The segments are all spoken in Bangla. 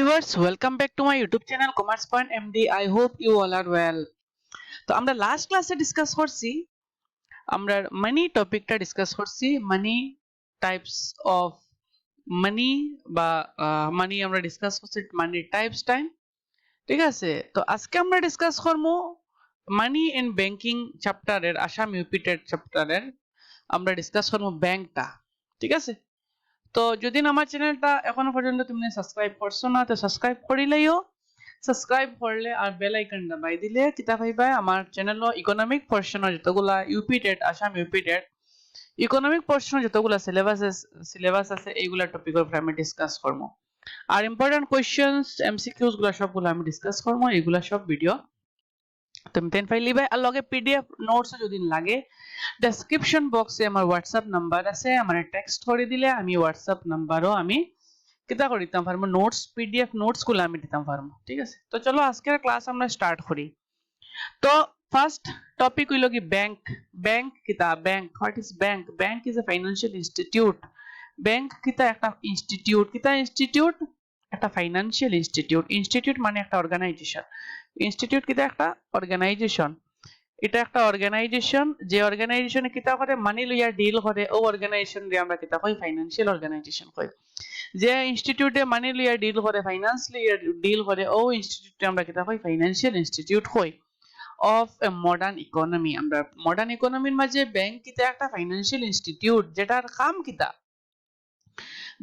viewers, welcome back to my YouTube channel Commerce Point MD. I hope you all are well. তো আমরা লাস্ট ক্লাসে ডিসকাস করছি আমরা মানি টপিকটা ডিসকাস করছি মানি টাইপস অফ মানি বা মানি আমরা ডিসকাস করছি মানি টাইপস টাইম ঠিক আছে। তো আজকে আমরা ডিসকাস করব মানি এন্ড ব্যাংকিং চ্যাপ্টারের আসাম ইউপি টেট চ্যাপ্টারের আমরা ডিসকাস করব ব্যাংকটা ঠিক আছে। তো যদি আমার চ্যানেলটা এখনো পর্যন্ত তুমি সাবস্ক্রাইব করছো না তো সাবস্ক্রাইব করিলেও সাবস্ক্রাইব করলে আর বেল আইকন দাবাই দিলে কিতা পাইবা আমার চ্যানেলও ইকোনমিক পোরশন যতগুলা UP TET Assam UP TET economic portion যতগুলা সিলেবাস আছে এইগুলা টপিকের উপর আমি ডিসকাস করব আর ইম্পর্টেন্ট কোশ্চেনস এমসিকিউজ গুলা সবগুলো আমি ডিসকাস করব এইগুলা সব ভিডিও তুমি তেন ফাইল লিবা আর লগে পিডিএফ নোটস যদি লাগে ডেসক্রিপশন বক্সে আমার হোয়াটসঅ্যাপ নাম্বার আছে আমার টেক্সট করে দিলে আমি হোয়াটসঅ্যাপ নাম্বারও আমি কিতা করে দিতাম পারবো নোটস পিডিএফ নোটস গুলো আমি দিতাম পারবো ঠিক আছে। তো চলো আজকের ক্লাস আমরা স্টার্ট করি। তো ফার্স্ট টপিক হইল কি ব্যাংক। ব্যাংক কিতা bank what is bank? Bank is a financial institute. Bank কিতা একটা ইনস্টিটিউট। কিতা ইনস্টিটিউট? একটা ফাইনান্সিয়াল ইনস্টিটিউট। ইনস্টিটিউট মানে একটা অর্গানাইজেশন। ইনস্টিটিউট কিতা একটা অর্গানাইজেশন। এটা একটা অর্গানাইজেশন যে অর্গানাইজেশনে কিতা করে মানি লইয়া ডিল করে ও অর্গানাইজেশন রে আমরা কিতা কই ফাইনান্সিয়াল অর্গানাইজেশন কই। যে ইনস্টিটিউটে মানি লইয়া ডিল করে ফাইনান্স লইয়া ডিল করে ও ইনস্টিটিউটে আমরা কিতা কই ফাইনান্সিয়াল ইনস্টিটিউট কই অফ এ মডার্ন ইকোনমি। আমরা মডার্ন ইকোনমির মাঝে ব্যাংক কিতা একটা ফাইনান্সিয়াল ইনস্টিটিউট যেটার কাম কিতা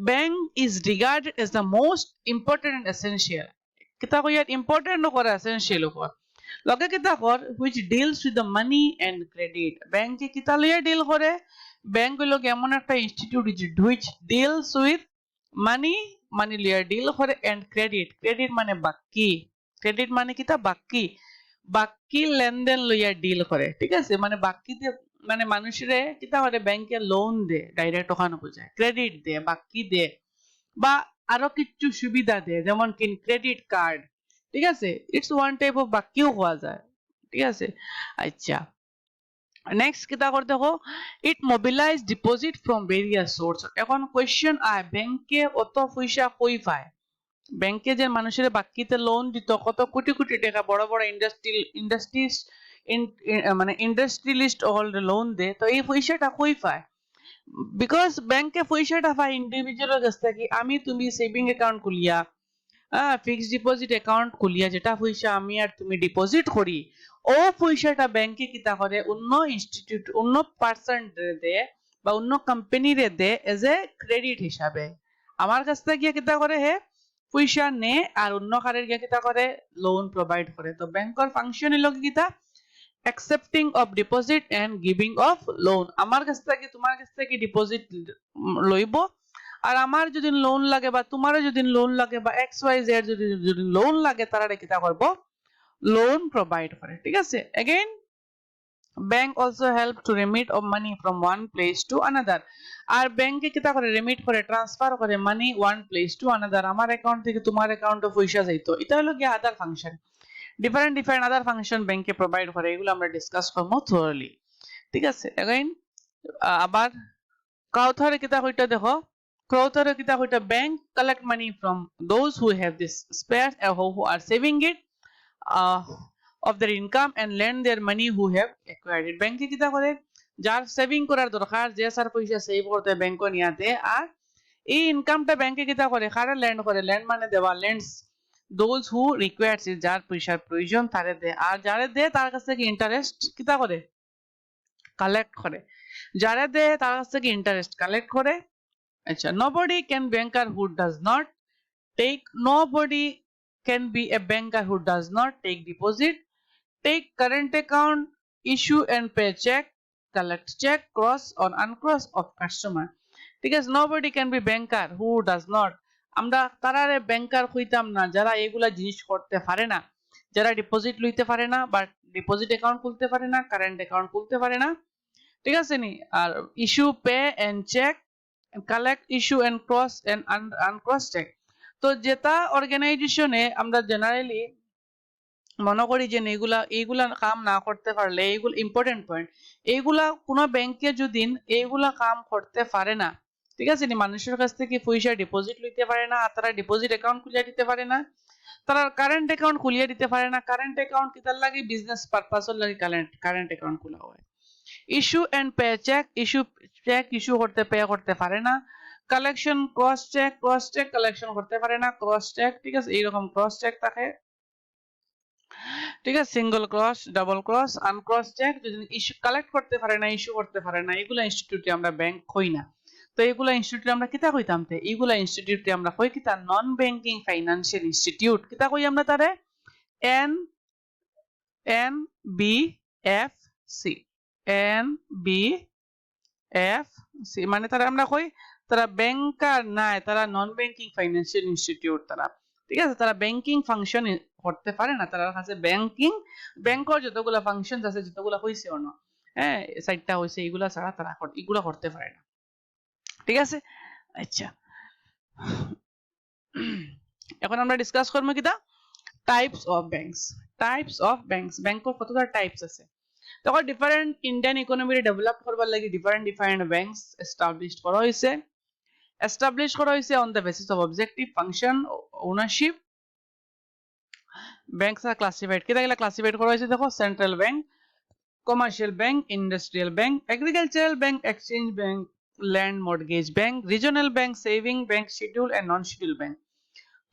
bank is regarded as the most important and essential. কিতা কইয়া ইম্পর্টেন্ট করে এসেনশিয়াল কর লগে কিতা কর which deals with the money and credit। ব্যাংকে কিতা লইয়া ডিল করে ব্যাংক হইল এমন একটা ইনস্টিটিউট which deals with মানি মানি লইয়া ডিল করে এন্ড ক্রেডিট। ক্রেডিট মানে বাকি। ক্রেডিট মানে কিতা বাকি। বাকি লেনদেন লইয়া ডিল করে ঠিক আছে। মানে বাকিতে মানে মানুষের কিতা করে ব্যাংকে লোন দে ডাইরেক্ট ওখানে বুঝায় ক্রেডিট দে বাকি দে বা আরো কিছু সুবিধা দে যেমন কি ক্রেডিট কার্ড ঠিক আছে। ইটস ওয়ান টাইপ অফ বাকিও হওয়া যায় ঠিক আছে। আচ্ছা নেক্সট কিতা করতে দেখো it mobilise deposit from various source. এখন কোশ্চেন আয় ব্যাংকে অত পয়সা কই পায়? ব্যাংকে যে মানুষের বাকিতে লোন দিত কত কোটি কোটি টাকা বড় বড় ইন্ডাস্ট্রিজ মানে ইন্ডাস্ট্রিয়ালিস্ট অল লোন দে তো এই পয়সাটা কই পায়? বিকজ ব্যাংকে পয়সাটা পায় ইন্ডিভিজুয়ালের কাছ থেকে। আমি তুমি সেভিং অ্যাকাউন্ট খুলিয়া ফিক্সড ডিপোজিট অ্যাকাউন্ট খুলিয়া যেটা পয়সা আমি আর তুমি ডিপোজিট করি ও পয়সাটা ব্যাংকে কিতা করে অন্য ইনস্টিটিউট অন্য পার্সন দে বা অন্য কোম্পানি রে দে এজ এ ক্রেডিট হিসাবে। আমার কাছ থেকে গিয়ে কিতা করে হে পয়সা নে আর অন্য কারের গিয়ে কিতা করে লোন প্রোভাইড করে। তো ব্যাংকের ফাংশন হলো কিতা accepting of deposit and giving of loan. আমার কাছ থেকে তোমার কাছ থেকে ডিপোজিট লইব আর আমার যদি লোন লাগে বা তোমারও যদি লোন লাগে বা এক্স ওয়াই জেড যদি লোন লাগে তারা কিতা করব লোন প্রোভাইড করে ঠিক আছে। Again bank also help to remit of money from one place to another. আর ব্যাংকে কিতা করে রিমিট করে ট্রান্সফার করে money one place to another. আমার অ্যাকাউন্ট থেকে তোমার অ্যাকাউন্টে পয়সা যাইতো এটা হলো কি other function. Different other function ব্যাংকে প্রোভাইড করে এগুলো আমরা ডিসকাস করব থরলি ঠিক আছে। এগেইন আবার কাউথারে কিতা কইটা দেখো কাউথারে কিতা কইটা bank collect money from those who have this spare who are saving it of their income and lend their money who have acquired it। ব্যাংকে কিতা করে যার সেভিং করার দরকার যে স্যার পয়সা সেভ করতে ব্যাংকে নিয়াতে আর এই ইনকামটা ব্যাংকে কিতা করে কারে ল্যান্ড করে ল্যান্ড মানে দেওয়া lands those who requires it যার পয়সার প্রয়োজন তারে দে আর যারে দে তার কাছ থেকে ইন্টারেস্ট কিতা করে কালেক্ট করে। যারে দে তার কাছ থেকে ইন্টারেস্ট কালেক্ট করে। আচ্ছা nobody can banker who does not take nobody can be a banker who does not take deposit take current account issue and pay check collect check cross or uncross of customer ঠিক আছে। nobody can be banker who does not আমরা তারারে ব্যাংকার হইতাম না যারা এগুলা জিনিস করতে পারে না, যারা ডিপোজিট লইতে পারে না বা ডিপোজিট অ্যাকাউন্ট খুলতে পারে না কারেন্ট অ্যাকাউন্ট খুলতে পারে না ঠিক আছে নি। আর issue pay and cheque collect issue and cross and uncross cheque. তো যেটা অর্গানাইজেশনে আমরা জেনারেলি মনে করি যে এইগুলা কাম না করতে পারলে এইগুলো ইম্পর্টেন্ট পয়েন্ট এইগুলা কোনো ব্যাংকে যদি এইগুলা কাম করতে পারে না ঠিক আছে নি মানুষের কাছ থেকে পয়সা ডিপোজিট লইতে পারে না আর তারা ডিপোজিট অ্যাকাউন্ট খুলে দিতে পারে না তারা কারেন্ট অ্যাকাউন্ট খুলিয়ে দিতে পারে না কারেন্ট অ্যাকাউন্ট কিতার লাগি বিজনেস পারপাসের লাগি কারেন্ট অ্যাকাউন্ট খোলা হয় issue and pay cheque issue করতে পে করতে পারে না কালেকশন ক্রস চেক কালেকশন করতে পারে না ক্রস চেক ঠিক আছে এইরকম ক্রস চেক থাকে ঠিক আছে single cross double cross uncross cheque যদি ইস্যু কালেক্ট করতে পারে না ইস্যু করতে পারে না এগুলা ইনস্টিটিউটে আমরা ব্যাংক কই না তো এগুলা ইনস্টিটিউটে আমরা কিতা কইতাম তে এগুলা ইনস্টিটিউটে আমরা কই কিতা নন ব্যাংকিং ফাইনান্সিয়াল ইনস্টিটিউট কিতা কই আমরা তারে N N B F C N B F C মানে তারা আমরা কই তারা ব্যাংকার নাই তারা নন ব্যাংকিং ফাইনান্সিয়াল ইনস্টিটিউট তারা ঠিক আছে তারা ব্যাংকিং ফাংশন করতে পারে না তার কাছে ব্যাংকের যতগুলা ফাংশন আছে যতগুলা হইছে অন্য হ্যাঁ সাইটটা হইছে এগুলা ছাড়া তারা এগুলা করতে পারে না ঠিক আছে আচ্ছা এখন আমরা ডিসকাস করব কিটা টাইপস অফ ব্যাংকস ব্যাংকের কতটা টাইপস আছে তখন ডিফারেন্ট ইন্ডিয়ান ইকোনমি ডেভেলপ করবার লাগি ডিফারেন্ট ব্যাংকস এস্টাবলিশ করা হয়েছে on the basis of objective function ownership banks আর ক্লাসিফাইড কিটা ক্লাসিফাইড করা হয়েছে দেখো central bank commercial bank industrial bank agricultural bank exchange bank land mortgage bank regional bank saving bank schedule and non schedule bank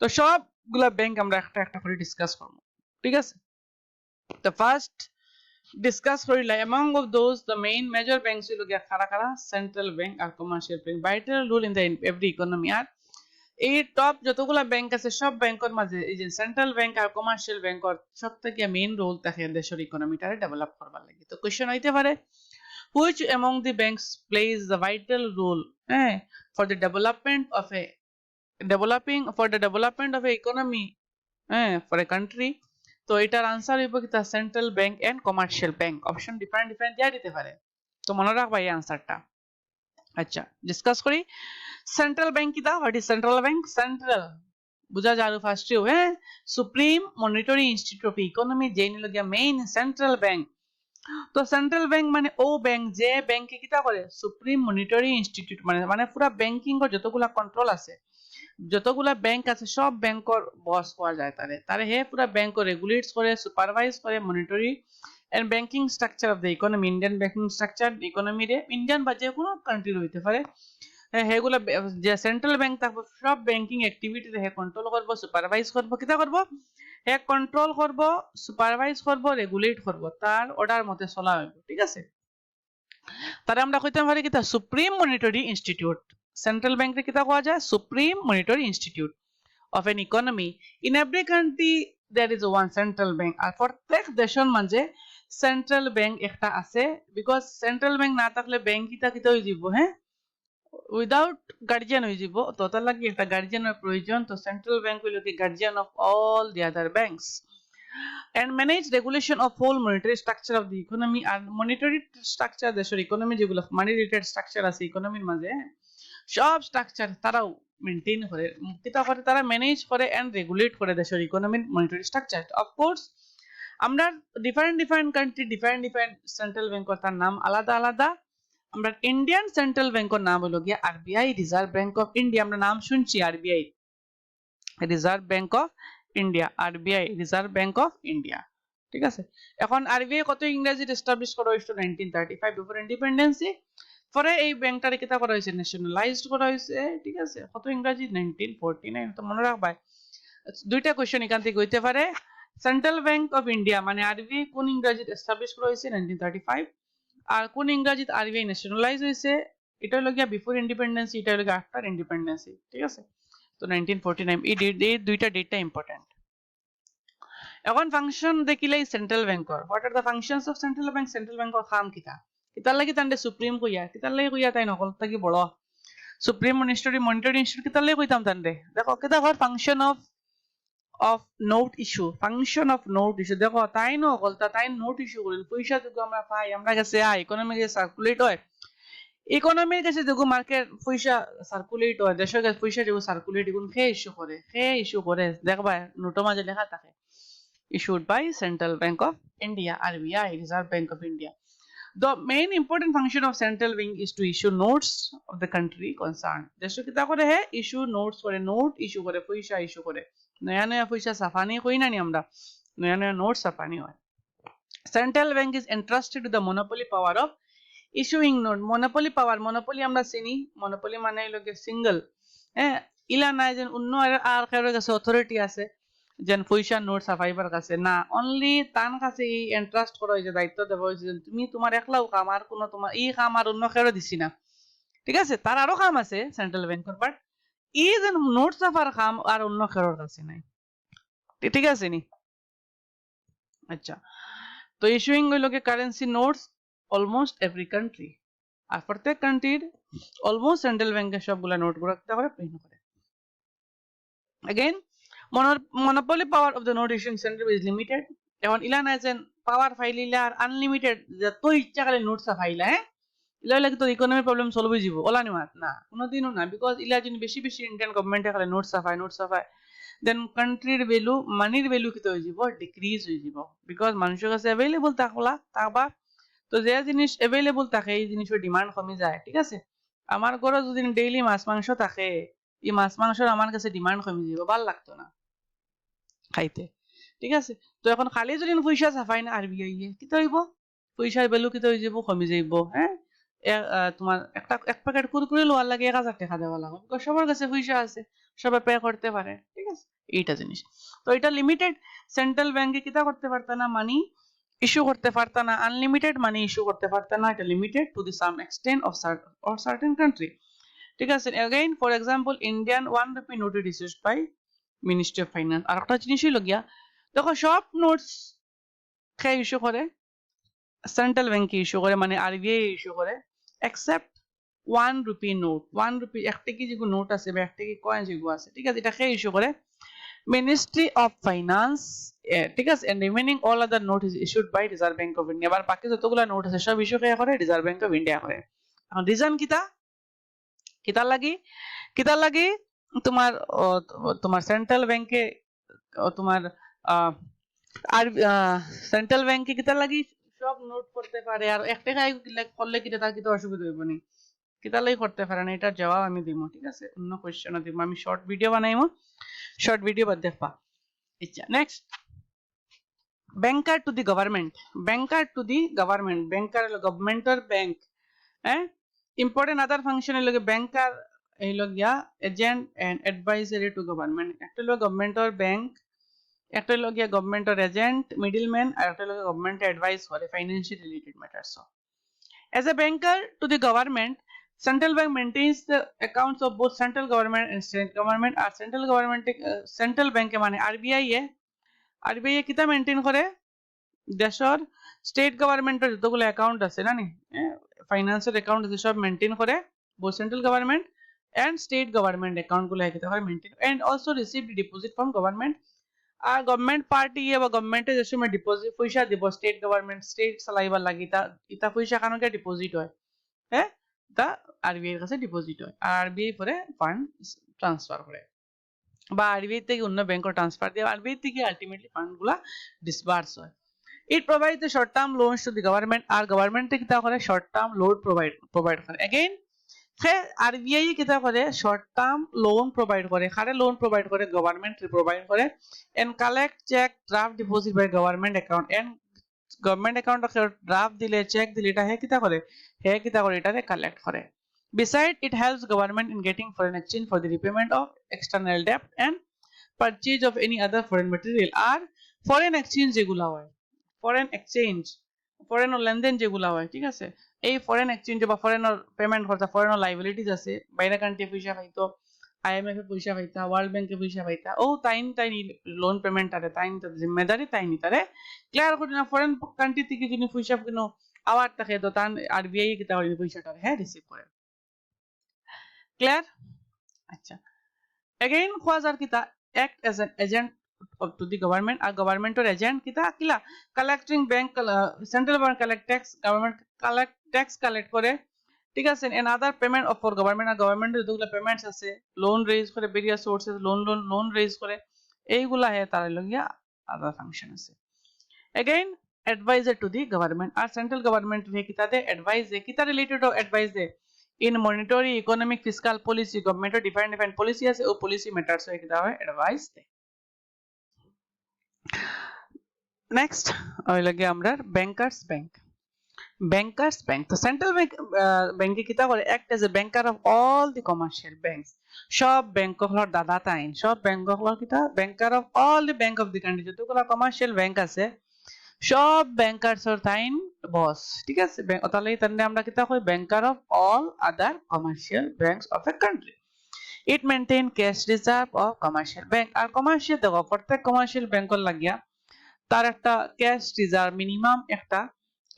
তো সবগুলা ব্যাংক আমরা একটা একটা করে ডিসকাস করব ঠিক আছে the first discuss করিলা among of those the main major banks will get খারা central bank R commercial bank vital role in the every economy আর এই টপ যতগুলা ব্যাংক আছে সব ব্যাংকের মাঝে এই যে সেন্ট্রাল ব্যাংক আর কমার্শিয়াল ব্যাংকের সবথেকে মেইন রোল থাকে দেশের ইকোনমিটারে ডেভেলপ করবার লাগি তো কোশ্চেন হইতে পারে which among the banks plays the vital role for the development of a economy for a country তো এটার আনসার হইব কি তা central bank and commercial bank option different দিয়া দিতে পারে তো মনে রাখবা এই আনসারটা আচ্ছা ডিসকাস করি সেন্ট্রাল ব্যাংক কিটা what is central bank central বুঝা যারু first supreme monetary institute of economy যেই লগিয়া মেইন সেন্ট্রাল ব্যাংক তো সেন্ট্রাল ব্যাংক মানে ও ব্যাংক যে ব্যাংকে কিটা করে সুপ্রিম মনিটরি ইনস্টিটিউট মানে পুরা ব্যাংকিং এর যতগুলা কন্ট্রোল আছে যতগুলা ব্যাংক আছে সব ব্যাংকর বস পাওয়া যায় তারে হে পুরা ব্যাংক রেগুলেটস করে সুপারভাইজ করে monetary and banking structure of the economy Indian banking structure economy রে ইন্ডিয়ান বা যে কোনো কান্ট্রির হইতে পারে হেগুলা যে সেন্ট্রাল ব্যাংক থাকবে সব ব্যাংকিং অ্যাক্টিভিটি হে কন্ট্রোল করব সুপারভাইজ করব কিটা করব হে কন্ট্রোল করব সুপারভাইজ করব রেগুলেট করব তার অর্ডার মতে চলা হইব ঠিক আছে তারে আমরা কইতে পারি কিটা supreme monetary institute central bank রে কিটা কোয়া যায় supreme monetary institute of N economy in every country there is one central bank আর প্রত্যেক দেশের মাঝে সেন্ট্রাল ব্যাংক একটা আছে বিকজ সেন্ট্রাল ব্যাংক না থাকলে ব্যাংক কিটা হই যাব উইদাউট গার্জিয়ান হয়ে যাব তো তার লাগি একটা গার্জিয়ানের প্রয়োজন তো সেন্ট্রাল ব্যাংক হইল কি guardian of all the other banks and manage regulation of whole monetary structure of the economy and monetary structure দেশের ইকোনমি যেগুলো মানি রিলেটেড স্ট্রাকচার আছে ইকোনমির মাঝে সব স্ট্রাকচার তারাও মেইনটেইন করে কিটা করে তারা ম্যানেজ করে এন্ড রেগুলেট করে দেশের ইকোনমির মনিটরি স্ট্রাকচার অফ কোর্স আমরা ডিফারেন্ট কান্ট্রি ডিফারেন্ট সেন্ট্রাল ব্যাংকের তার নাম আলাদা আলাদা আমরা ইন্ডিয়ান সেন্ট্রাল ব্যাংকের নাম হলো গিয়া RBI reserve Bank of India আমরা নাম শুনছি RBI reserve Bank of India RBI reserve Bank of India ঠিক আছে এখন আরবিআই কত ইংরেজিতে এস্টাবলিশ করা হয়েছিল 1935 বিফোর ইন্ডিপেন্ডেন্সি পরে এই ব্যাংকটারে কিটা করা হয়েছে ন্যাশনালাইজড করা হয়েছে ঠিক আছে কত ইংরেজি 1949 তো মনে রাখবা দুইটা কোশ্চেন এখান থেকে হইতে পারে সেন্ট্রাল ব্যাংক অফ ইন্ডিয়া মানে আরবিআই কোন ইংরেজিতে এস্টাবলিশ করা হয়েছে 1935 আর কোন ইংরেজিতে আরবিআই ন্যাশনালাইজ হয়েছে এটা হলো গিয়া বিফোর ইন্ডিপেন্ডেন্সি এটা হলো গিয়া আফটার ইন্ডিপেন্ডেন্সি ঠিক আছে তো 1949 এই দুইটা ডেটটা ইম্পর্টেন্ট এখন ফাংশন দেখিলাই সেন্ট্রাল ব্যাংকর what are the functions of central ব্যাংকর কাম কিটা কিতার লাগি তান্ডে সুপ্রিম কইয়া কিতার লাগি কইয়া তাই নকল তাকি বড় সুপ্রিম মনিটরি ইনস্টিটিউট কিতার লাগি কইতাম তান্ডে দেখো কিতা হয় ফাংশন অফ নোট ইস্যু দেখো তাই নকল তাই নোট ইস্যু করেন পয়সা যদি আমরা পাই আমরা কাছে ইকোনমি সার্কুলেট হয় ইকোনমির কাছে দেখো মার্কেট পয়সা সার্কুলেট হয় দেশের কাছে পয়সা যেগুলো সার্কুলেট এগুলো খেয়ে ইস্যু করে দেখবা নোটের মাঝে লেখা থাকে issued by Central Bank of India RBI Reserve Bank of India The main important function of central bank is to issue notes of the country concerned. দেশে কিতা করে হে issue notes করে নোট ইস্যু করে পয়সা ইস্যু করে নয়া নয়া পয়সা ছাপানি কই না নি আমরা নয়া নয়া নোট ছাপানি হয় Central bank is entrusted with the monopoly power of issuing note. Monopoly power, monopoly আমরা চিনি monopoly মানে হলো কি সিঙ্গেল হ্যাঁ ইলা নাই যেন অন্য আর কারোর কাছে অথরিটি আছে যেন পয়সা নোট ছাপাইবার কাছে না অনলি তার কাছে এই এন্ট্রাস্ট করা হয়েছে দায়িত্ব দেওয়া হয়েছে যে তুমি তোমার একলাও কাম আর কোনো তোমার এই কাম আর অন্য কারো দিছি না ঠিক আছে তার আরো কাম আছে সেন্ট্রাল ব্যাংকের বাট এই যে নোট ছাপার কাম আর অন্য কারোর কাছে নাই ঠিক আছে নি আচ্ছা তো ইস্যুইং হইল কি currency notes almost every country আর প্রত্যেক কান্ট্রির অলমোস্ট সেন্ট্রাল ব্যাংকের সবগুলা নোট গুলো কিতা করে প্রিন্ট করে again monopoly power of the note issuing center is limited এখন ইলা নাই যেন পাওয়ার ফাইলিলা আর আনলিমিটেড যত ইচ্ছা খালি নোট ছাপাইলা হ্যাঁ ইলা হইলে তো ইকোনমি প্রবলেম সলভ হয়ে যাব ওলা নিমাত না কোনোদিনও না বিকজ ইলা যদি বেশি বেশি ইন্ডিয়ান গভর্নমেন্টে খালি নোট ছাপায় দেন কান্ট্রির ভ্যালু মানির ভ্যালু কিতা হয়ে যাব ডিক্রিজ হয়ে যাব বিকজ মানুষের কাছে অ্যাভেলেবল থাকলা তাবা তো যে জিনিস অ্যাভেলেবল থাকে এই জিনিসের ডিমান্ড কমে যায় ঠিক আছে আমার ঘরে যদি ডেইলি মাছ মাংস থাকে এই মাছ মাংসের আমার কাছে ডিমান্ড কমে যাব ভাল লাগতো না খাইতে ঠিক আছে তো এখন খালি যদি পয়সা ছাপাই না আরবিআই কিতা হইব পয়সার ভ্যালু কিতা হয়ে যাব কমে যাইব হ্যাঁ তোমার একটা এক প্যাকেট কুরকুরে লোয়ার লাগে 1000 টাকা দেওয়া লাগবে বিকজ সবার কাছে পয়সা আছে সবাই পে করতে পারে ঠিক আছে এইটা জিনিস তো এটা লিমিটেড সেন্ট্রাল ব্যাংকে কিতা করতে পারতা না মানি ইস্যু করতে পারতা না আনলিমিটেড মানি ইস্যু করতে পারতা না এটা limited to the some extent of certain country ঠিক আছে again for example Indian 1 rupee note issued by ministry of finance আর একটা জিনিস হইল গিয়া দেখো সব নোটস কে ইস্যু করে সেন্ট্রাল ব্যাংকে ইস্যু করে মানে আরবিআই ইস্যু করে এক্সেপ্ট 1 রুপি নোট 1 রুপি একটা কি যেগুলো নোট আছে বা একটা কি কয়েন যেগুলো আছে ঠিক আছে এটা কে ইস্যু করে মিনিস্ট্রি অফ ফাইন্যান্স ঠিক আছে and remaining all other note is issued by Reserve Bank of India আর বাকি যতগুলো নোট আছে সব ইস্যু কে করে রিজার্ভ ব্যাংক অফ ইন্ডিয়া করে এখন রিজন কিতা লাগি তোমার তোমার সেন্ট্রাল ব্যাংকে তোমার আর সেন্ট্রাল ব্যাংকে কিতা লাগি সব নোট করতে পারে আর একটা টাকা করলে কিটা তার কিটা অসুবিধা হইব নি কিতা লাগি করতে পারে না এটার জবাব আমি দিব ঠিক আছে অন্য কোশ্চেন দিব আমি শর্ট ভিডিও বানাইমু শর্ট ভিডিও বাদ দেখবা আচ্ছা next banker to the government banker হলো গভর্নমেন্টের ব্যাংক হ্যাঁ ইম্পর্টেন্ট আদার ফাংশন হলো ব্যাংকার হলো গিয়া agent and advisory to government একটা হলো গভর্নমেন্টের ব্যাংক একটা হলো গিয়া গভর্নমেন্টের এজেন্ট মিডলম্যান আর একটা হলো গভর্নমেন্ট অ্যাডভাইস করে financial related matters as a banker to the government central bank maintains the accounts of both central government and state government আর central government central bank মানে আরবিআই কিতা মেইনটেইন করে দেশের স্টেট গভর্নমেন্টের যতগুলো অ্যাকাউন্ট আছে না নি ফাইন্যান্সিয়াল অ্যাকাউন্ট আছে সব মেইনটেইন করে both central government and state government account গুলো কিতা করে maintain and also receive the deposit from government আর গভর্নমেন্ট পার্টি বা গভর্নমেন্টে যে সময় ডিপোজিট পয়সা দিব স্টেট গভর্নমেন্ট স্টেট চালাইবার লাগি ইতা পয়সা কানকে ডিপোজিট হয় হ্যাঁ তা আরবিআই এর কাছে ডিপোজিট হয় আর আরবিআই পরে ফান্ড ট্রান্সফার করে বা আরবিআই থেকে অন্য ব্যাংকে ট্রান্সফার দিয়ে আরবিআই থেকে আলটিমেটলি ফান্ডগুলা ডিসবার্স হয় it provides the short term loans to the government আর গভর্নমেন্ট থেকে কিতা করে শর্ট টার্ম লোন প্রোভাইড করে अगेन আরবিআই কিতা করে শর্ট টার্ম লোন প্রোভাইড করে কারে লোন প্রোভাইড করে গভর্নমেন্ট প্রোভাইড করে and collect cheque draft deposit by government account and government account draft দিলে চেক দিলে এটা কিতা করে এটারে কালেক্ট করে besides it helps government in getting foreign exchange for the repayment of external debt and purchase of any other foreign material R foreign exchange যেগুলা হয় ফরেন লেনদেন যেগুলা হয় ঠিক আছে এই ফরেন এক্সচেঞ্জ বা ফরেন পেমেন্ট করতে ফরেন লাইবিলিটিস আছে বাইরে কান্ট্রি পয়সা পাইতো আইএমএফ এ পয়সা পাইতা ওয়ার্ল্ড ব্যাংকে পয়সা পাইতা ও তাইন লোন পেমেন্ট আরে তাইন জিম্মেদারি তাইনি তারে ক্লিয়ার করে না ফরেন কান্ট্রি থেকে যদি পয়সা কোনো আওয়ার থাকে তো তান আরবিআই কিতা করে পয়সাটা হ্যাঁ রিসিভ করে ক্লিয়ার আচ্ছা अगेन খোয়াজার কিতা act as an agent of to the government আর গভর্নমেন্টের এজেন্ট কিলা collecting bank central bank collect tax government collect করে ঠিক আছে and other payment of for government আর গভর্নমেন্টের যতগুলো পেমেন্টস আছে লোন রেজ করে ভেরিয়াস সোর্সেস লোন রেজ করে এইগুলা হে তার লাগিয়া আদার ফাংশন আছে again advisor to the government আর central government রে কিতা দে advice দে কিতা related advice they in monetary economic fiscal policy government different policy আছে ও policy matters এ কিতা হয় advice দে next ওই লাগে আমরা bankers bank তো সেন্ট্রাল ব্যাংকে কিতা করে act as a banker of all the commercial banks সব ব্যাংক গুলোর দাদা তাইন সব ব্যাংক গুলোর কিতা banker of all the bank of the country যতগুলো কমার্শিয়াল ব্যাংক আছে সব ব্যাংকার্স এর তাইন বস ঠিক আছে তাহলে তাহলে আমরা কিতা কই banker of all other commercial banks of a country it maintain cash reserve of commercial bank আর কমার্শিয়াল দেখো প্রত্যেক কমার্শিয়াল ব্যাংকের লাগিয়া তার একটা ক্যাশ রিজার্ভ মিনিমাম একটা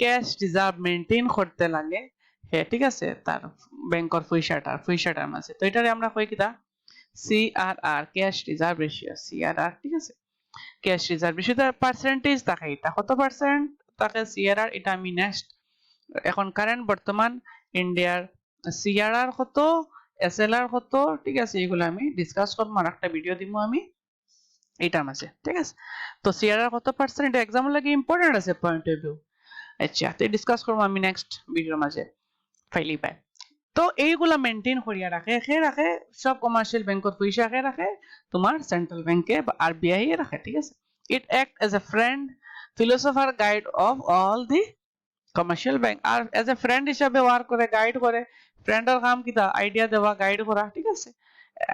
ক্যাশ রিজার্ভ মেইনটেইন করতে লাগে হ্যাঁ ঠিক আছে তার ব্যাংকের পয়সাটার মাঝে তো এটারে আমরা কই কিটা CRR cash reserve ratio CRR ঠিক আছে ক্যাশ রিজার্ভ রেশিও পার্সেন্টেজ থাকে এটা কত পার্সেন্ট থাকে সিআরআর এটা আমি নেক্সট এখন কারেন্ট বর্তমান ইন্ডিয়ার সিআরআর কত এসএলআর কত ঠিক আছে এগুলো আমি ডিসকাস করব আর একটা ভিডিও দিব আমি এটার মাঝে ঠিক আছে তো সিআরআর কত পার্সেন্ট এটা एग्जाम লাগে ইম্পর্টেন্ট আছে পয়েন্ট অফ ভিউ আচ্ছা তো ডিসকাস করব আমি নেক্সট ভিডিওর মাঝে ফাইলি পাই তো এইগুলা মেইনটেইন করিয়া রাখে সব কমার্শিয়াল ব্যাংকত পয়সা রাখে তোমার সেন্ট্রাল ব্যাংকে বা আরবিআই এ রাখে ঠিক আছে it act as a friend philosopher guide of all the commercial bank আর অ্যাজ এ ফ্রেন্ড হিসাবে ওয়ার্ক করে গাইড করে ফ্রেন্ডের কাম কিটা আইডিয়া দেওয়া গাইড করা ঠিক আছে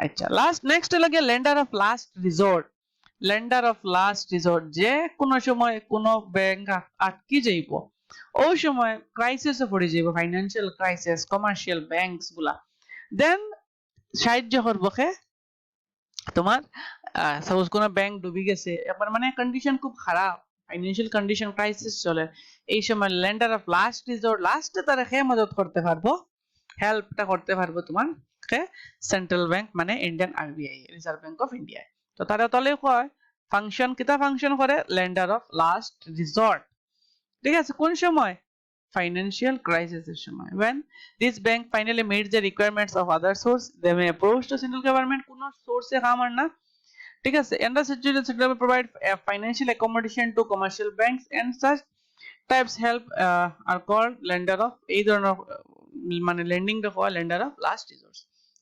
আচ্ছা নেক্সট লাগে lender of last resort lender of last resort যে কোনো সময় কোনো ব্যাংক আটকি যাইব ওই সময় ক্রাইসিসে পড়ে যাইব ফাইনান্সিয়াল ক্রাইসিস কমার্শিয়াল ব্যাংকস গুলা দেন সাহায্য করবকে তোমার সাপোজ কোনো ব্যাংক ডুবে গেছে এবার মানে কন্ডিশন খুব খারাপ ফাইনান্সিয়াল কন্ডিশন ক্রাইসিস চলে এই সময় লেন্ডার অফ লাস্ট রিসোর্ট লাস্টে তারা কে মদত করতে পারবো হেল্পটা করতে পারবো তোমার কে সেন্ট্রাল ব্যাংক মানে Indian RBI reserve Bank of India তো তারা তলে কয় ফাংশন কিতা ফাংশন করে লেন্ডার অফ লাস্ট রিসর্ট ঠিক আছে কোন সময় financial crisis এর সময় when this bank finally meets the requirements of other source they may approach to central government কোন source এ কামার না ঠিক আছে and the central government provide financial accommodation to commercial banks and such types help are called lender of এই ধরনের মানে lending টা হয় lender of last resort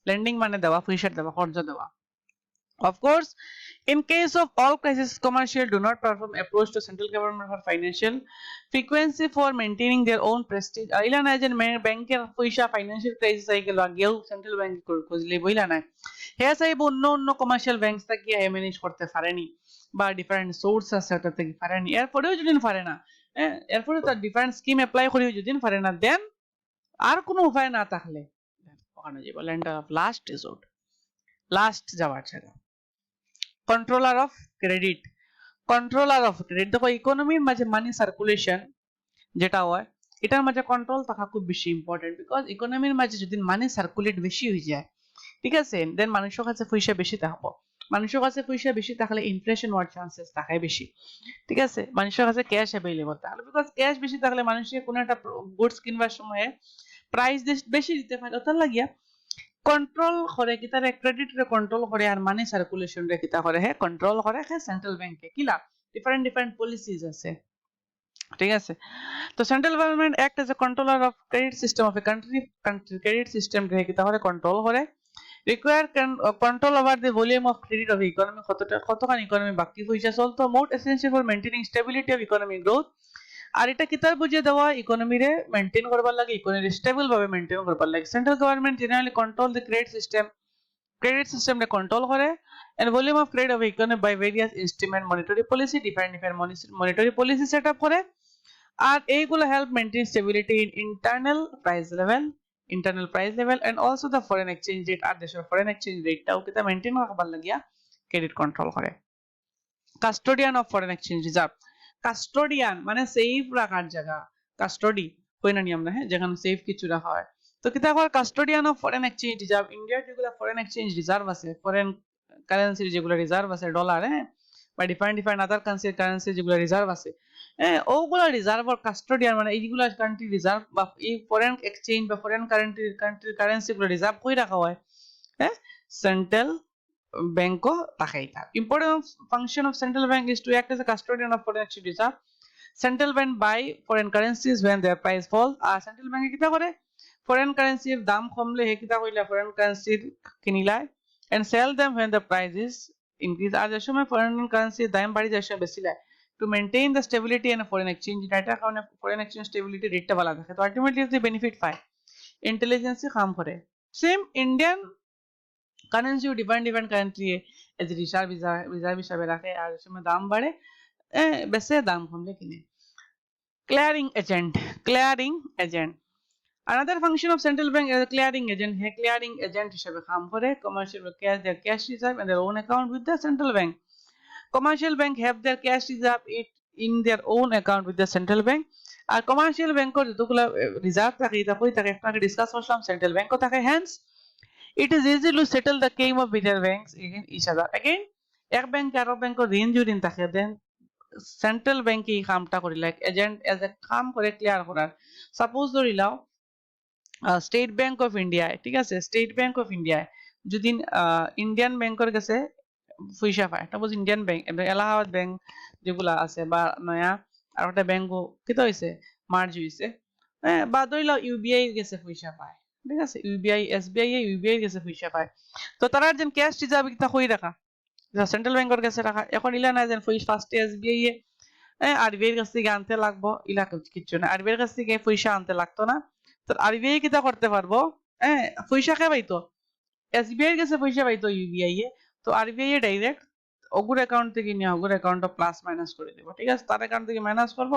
lending মানে দেওয়া পয়সা দেওয়া কর্জ দেওয়া of course in case of all crisis commercial do not perform approach to central government for financial frequency for maintaining their own prestige আইলা না যে ব্যাংকের পয়সা ফাইনান্সিয়াল ক্রাইসিস আই গেল আগেও সেন্ট্রাল ব্যাংক খুঁজলে বইলা না হ্যাঁ সাহেব অন্য কমার্শিয়াল ব্যাংক থেকে ম্যানেজ করতে পারেনি বা ডিফারেন্ট সোর্স আছে ওটা থেকে পারেনি এরপরেও যদি পারে না এরপরে তার ডিফারেন্ট স্কিম অ্যাপ্লাই করে যদি পারে না দেন আর কোনো উপায় না থাকলে ওখানে যাব lender of last resort last যাওয়ার ছাড়া কন্ট্রোলার অফ ক্রেডিট দেখো ইকোনমির মাঝে মানি সার্কুলেশন যেটা হয় এটার মাঝে কন্ট্রোল থাকা খুব বেশি ইম্পর্টেন্ট বিকজ ইকোনমির মাঝে যদি মানি সার্কুলেট বেশি হয়ে যায় ঠিক আছে দেন মানুষের কাছে পয়সা বেশি থাকবো মানুষের কাছে পয়সা বেশি থাকলে ইনফ্লেশন হওয়ার চান্সেস থাকে বেশি ঠিক আছে মানুষের কাছে ক্যাশ অ্যাভেলেবল থাকলে বিকজ ক্যাশ বেশি থাকলে মানুষের কোনো একটা গুডস কিনবার সময় প্রাইস বেশি দিতে পারে ওটার লাগিয়া কন্ট্রোল করে কি তার ক্রেডিট রে কন্ট্রোল করে আর মানি সার্কুলেশন রে কিতা করে হে কন্ট্রোল করে হে সেন্ট্রাল ব্যাংকে কিলা ডিফারেন্ট পলিসিস আছে ঠিক আছে তো central government act as A controller of credit system of a country credit system রে কিতা করে কন্ট্রোল করে require control over the volume of credit of economy কতখানি ইকোনমি বাকি পয়সা চলতো মোট essential for maintaining stability of economic growth আর এটা কিতার বুঝিয়ে দেওয়া ইকোনমি রে মেইনটেইন করবার লাগে ইকোনমি স্টেবল ভাবে মেইনটেইন করবার লাগে central government generally control the credit system রে কন্ট্রোল করে and volume of credit of economy by various instrument monetary policy different monetary policy set up করে আর এইগুলো help maintain stability in internal price level and also the foreign exchange rate আর দেশের foreign exchange rate টাও কিতা মেইনটেইন রাখবার লাগিয়া ক্রেডিট কন্ট্রোল করে custodian of foreign exchange reserve custodian মানে সেফ রাখার জায়গা কাস্টোডি কই না নি আমরা হ্যাঁ যেখানে সেফ কিছু রাখা হয় তো কিতা কর custodian of foreign exchange reserve ইন্ডিয়ার যেগুলো ফরেন এক্সচেঞ্জ রিজার্ভ আছে ফরেন কারেন্সির যেগুলো রিজার্ভ আছে ডলার হ্যাঁ বা ডিফারেন্ট আদার কারেন্সির যেগুলো রিজার্ভ আছে হ্যাঁ ওগুলা রিজার্ভর কাস্টোডিয়ান মানে এইগুলা কান্ট্রি রিজার্ভ বা এই ফরেন এক্সচেঞ্জ বা ফরেন কান্ট্রির কারেন্সিগুলো রিজার্ভ করে রাখা হয় হ্যাঁ সেন্ট্রাল ব্যাংকও রাখাই থাকে important function of central bank is to act as a custodian of foreign exchange reserve central bank buy foreign currencies when their price fall আর সেন্ট্রাল ব্যাংকে কিতা করে ফরেন কারেন্সির দাম কমলে হে কিতা কইলা ফরেন কারেন্সির কিনিলায় and sell them when the price is increase আর যে সময় ফরেন কারেন্সির দাম বাড়ি যায় সে বেশি লায় to maintain the stability in a foreign exchange এটা কারণে ফরেন এক্সচেঞ্জ স্টেবিলিটি রেটটা ভালো থাকে তো আলটিমেটলি যদি বেনিফিট পায় ইন্টেলিজেন্সই কাম করে same Indian currency different country as reserve হিসাবে রাখে আর সময় দাম বাড়ে বেশি দাম কমলে কিনে clearing agent another function of central bank is a clearing agent he clearing agent হিসাবে কাম করে commercial cash reserve and their own account with the central bank commercial bank have their cash reserve in their own account with the central bank আর কমার্শিয়াল ব্যাংকের যতগুলো রিজার্ভ থাকে এটা কই থাকে একটু আগে ডিসকাস করলাম সেন্ট্রাল ব্যাংকও থাকে hence it is easy to settle the claim of bigger banks against each other again এক ব্যাংক আর ব্যাংকের ঋণ যদি থাকে দেন সেন্ট্রাল ব্যাংক এই কামটা করি লাইক এজেন্ট এজ এ কাম করে ক্লিয়ার করার সাপোজ ধরি লাও স্টেট ব্যাংক অফ ইন্ডিয়ায় ঠিক আছে স্টেট ব্যাংক অফ ইন্ডিয়ায় যদি ইন্ডিয়ান ব্যাংকের কাছে পয়সা পায় suppose Indian bank Allahabad bank যেগুলা আছে বা নয়া আর একটা ব্যাংকও কিতা হইছে মার্জ হইছে বা ধরি লাও ইউবিআই এর কাছে পয়সা পায় ঠিক আছে ইউবিআই এসবিআই ইউবিআই এর কাছে পয়সা পায় তো তারা যেন ক্যাশ রিজার্ভ কিতা কই রাখা সেন্ট্রাল ব্যাংকের কাছে রাখা এখন ইলা না যেন ফার্স্ট এসবিআই আরবিআই এর কাছ থেকে আনতে লাগবো ইলা কিছু না আরবিআই এর কাছ থেকে পয়সা আনতে লাগতো না তো আরবিআই কিতা করতে পারবো পয়সা কে পাইতো এসবিআই এর কাছে পয়সা পাইতো ইউবিআই এ তো আরবিআই এ ডাইরেক্ট ওগুর অ্যাকাউন্ট থেকে নিয়ে ওগুর অ্যাকাউন্টটা প্লাস মাইনাস করে দেব ঠিক আছে তার অ্যাকাউন্ট থেকে মাইনাস করব